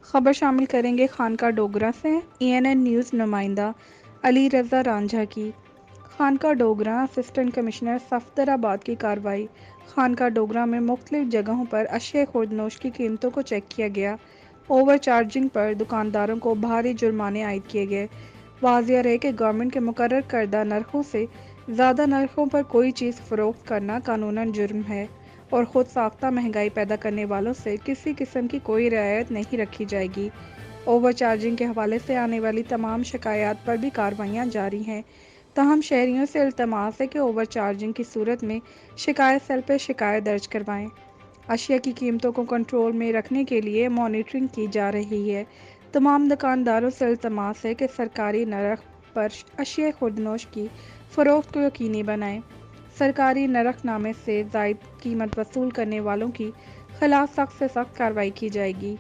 خبر شامل کریں گے خانقاہ ڈوگرہ سے ENN نیوز نمائندہ علی رضا رانجھا کی۔ خانقاہ ڈوگرہ اسسٹنٹ کمشنر صفدر آباد کی کارروائی۔ خانقاہ ڈوگرہ میں مختلف جگہوں پر اشیاء خوردنوش کی قیمتوں کو چیک کیا گیا۔ اوور چارجنگ پر دکانداروں کو بھاری جرمانے عائد کیے گئے۔ واضح رہے کہ گورنمنٹ کے مقرر کردہ نرخوں سے زیادہ نرخوں پر کوئی چیز فروخت کرنا قانوناً جرم ہے اور خود ساختہ مہنگائی پیدا کرنے والوں سے کسی قسم کی کوئی رعایت نہیں رکھی جائے گی۔ اوور چارجنگ کے حوالے سے آنے والی تمام شکایات پر بھی کارروائیاں جاری ہیں۔ تاہم شہریوں سے التماس ہے کہ اوور چارجنگ کی صورت میں شکایت سیل پر شکایت درج کروائیں۔ اشیاء کی قیمتوں کو کنٹرول میں رکھنے کے لیے مانیٹرنگ کی جا رہی ہے۔ تمام دکانداروں سے التماس ہے کہ سرکاری نرخ پر اشیاء خوردنوش کی فروخت کو یقینی بنائیں۔ سرکاری نرخ نامے سے زائد قیمت وصول کرنے والوں کے خلاف سخت سے سخت کارروائی کی جائے گی۔